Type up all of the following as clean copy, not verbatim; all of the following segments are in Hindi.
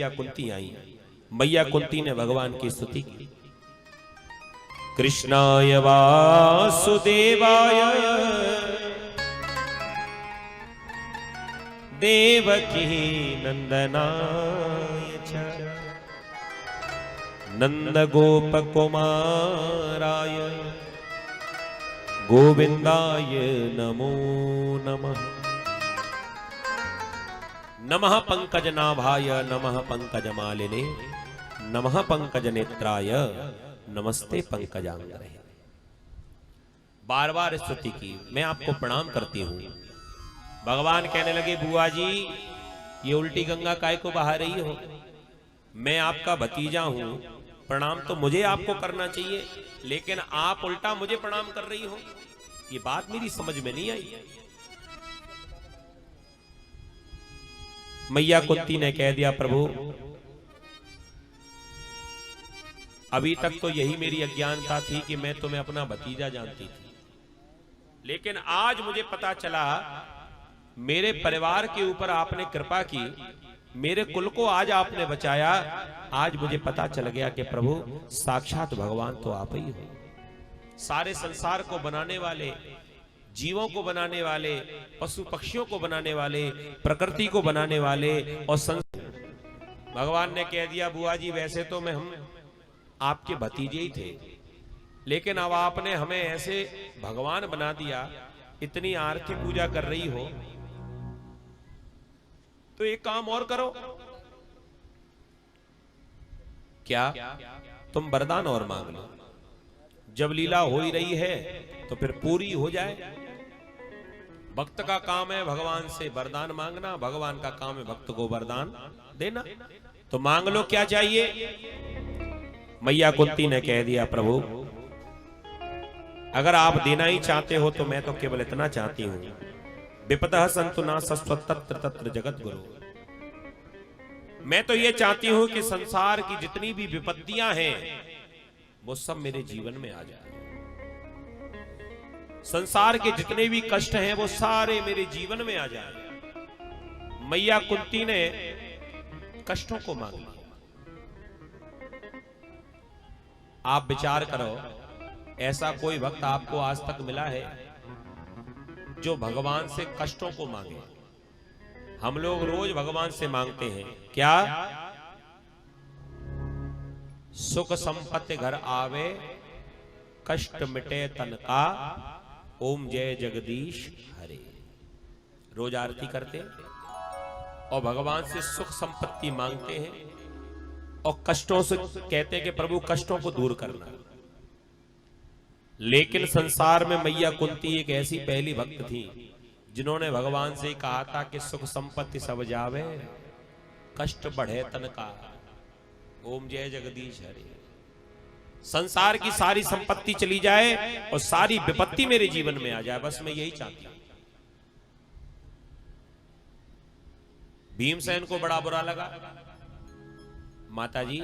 मैया कुंती आई। मैया कुंती ने भगवान की स्तुति की। कृष्णाय वासुदेवाय देवकी नंदनाय च नंद गोप कुमाराय गोविंदाय नमो नमः। नमः पंकजनाभाय नमः पंकजमालिने नमः पंकजनेत्राय नमस्ते पंकजांगरे। बार बार स्तुति की। मैं आपको प्रणाम करती हूं। भगवान कहने लगे, बुआ जी ये उल्टी गंगा काय को बहा रही हो? मैं आपका भतीजा हूं, प्रणाम तो मुझे आपको करना चाहिए, लेकिन आप उल्टा मुझे प्रणाम कर रही हो। ये बात मेरी समझ में नहीं आई। मैया कुंती ने कह दिया, प्रभु अभी तक तो यही मेरी अज्ञानता थी कि मैं तुम्हें अपना भतीजा जानती थी, लेकिन आज मुझे पता चला मेरे परिवार के ऊपर आपने कृपा की, मेरे कुल को आज आपने बचाया। आज मुझे पता चल गया कि प्रभु साक्षात भगवान तो आप ही हो। सारे संसार को बनाने वाले, जीवों को बनाने वाले, पशु पक्षियों को बनाने वाले, प्रकृति को बनाने वाले और भगवान ने कह दिया, बुआ जी वैसे तो हम आपके भतीजे ही थे, लेकिन अब आपने हमें ऐसे भगवान बना दिया, इतनी आरती पूजा कर रही हो, तो एक काम और करो। क्या? तुम वरदान और मांग लो। जब लीला हो ही रही है तो फिर पूरी हो जाए। भक्त का काम है भगवान से वरदान मांगना, भगवान का काम है भक्त को वरदान देना। तो मांग लो, क्या चाहिए? मैया कुंती ने कह दिया, प्रभु अगर आप देना ही चाहते हो तो मैं तो केवल इतना चाहती हूं, विपदः सन्तु न सस्वतत्र तत्र जगत गुरु। मैं तो ये चाहती हूं कि संसार की जितनी भी विपत्तियां हैं वो सब मेरे जीवन में आ जाए। संसार के जितने भी कष्ट हैं वो सारे मेरे जीवन में आ जाए। मैया कुंती ने कष्टों को मांग लिया। आप विचार करो, ऐसा कोई भक्त आपको आज तक मिला है जो भगवान से कष्टों को मांगे? हम लोग रोज भगवान से मांगते हैं क्या? सुख संपत्ति घर आवे, कष्ट मिटे तन का, ओम जय जगदीश हरे। रोज आरती करते हैं और भगवान से सुख संपत्ति मांगते हैं और कष्टों से कहते हैं कि प्रभु कष्टों को दूर करना। लेकिन संसार में मैया कुंती एक ऐसी पहली भक्त थी जिन्होंने भगवान से कहा था कि सुख संपत्ति सब जावे, कष्ट बढ़े तन का, ओम जय जगदीश हरे। संसार की सारी संपत्ति चली जाए और सारी विपत्ति मेरे जीवन में आ जाए, बस मैं यही चाहती हूं। भीमसेन को बड़ा बुरा लगा। माता जी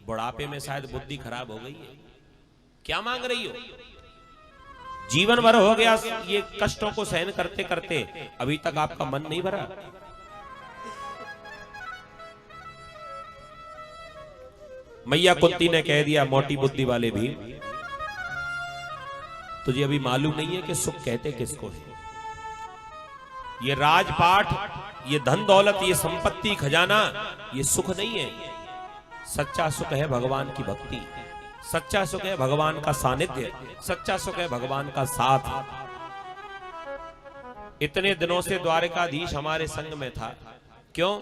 बुढ़ापे में शायद बुद्धि खराब हो गई है, क्या मांग रही हो? जीवन भर हो गया ये कष्टों को सहन करते करते, अभी तक आपका मन नहीं भरा? मैया कुंती ने कह दिया, मोटी बुद्धि वाले भीम, तुझे अभी मालूम नहीं है कि सुख कहते किसको है? ये राजपाट, ये धन दौलत, ये संपत्ति खजाना, ये सुख नहीं है। सच्चा सुख है भगवान की भक्ति, सच्चा सुख है भगवान का सानिध्य, सच्चा सुख है भगवान का साथ। इतने दिनों से द्वारिकाधीश हमारे संग में था, क्यों?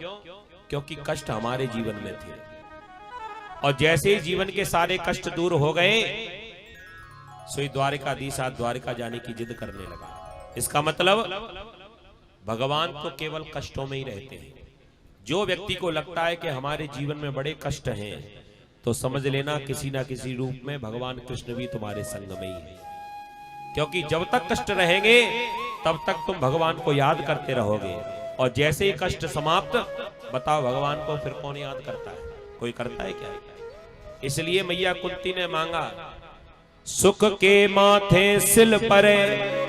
क्योंकि कष्ट हमारे जीवन में थे, और जैसे ही जीवन के सारे कष्ट दूर हो गए, सोई द्वारिकाधीश आज द्वारिका जाने की जिद करने लगा। इसका मतलब भगवान तो केवल कष्टों में ही रहते हैं। जो व्यक्ति को लगता है कि हमारे जीवन में बड़े कष्ट हैं, तो समझ लेना किसी ना किसी रूप में भगवान कृष्ण भी तुम्हारे संग में ही है। क्योंकि जब तक कष्ट रहेंगे तब तक तुम भगवान को याद करते रहोगे, और जैसे ही कष्ट समाप्त, बताओ भगवान को फिर कौन याद करता है? कोई करता है क्या? इसलिए मैया कुंती ने मांगा, सुख के माथे सिल परे,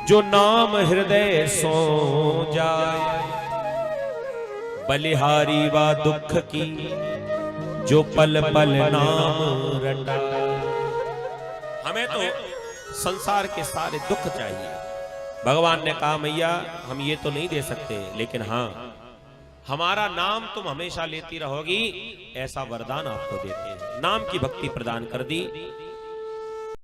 जो नाम हृदय सो जाए, बलिहारी व दुख की जो पल पल नाम रटा। हमें तो संसार के सारे दुख चाहिए। भगवान ने कहा मैया हम ये तो नहीं दे सकते, लेकिन हाँ हमारा नाम तुम हमेशा लेती रहोगी, ऐसा वरदान आपको देते हैं। नाम की भक्ति प्रदान कर दी।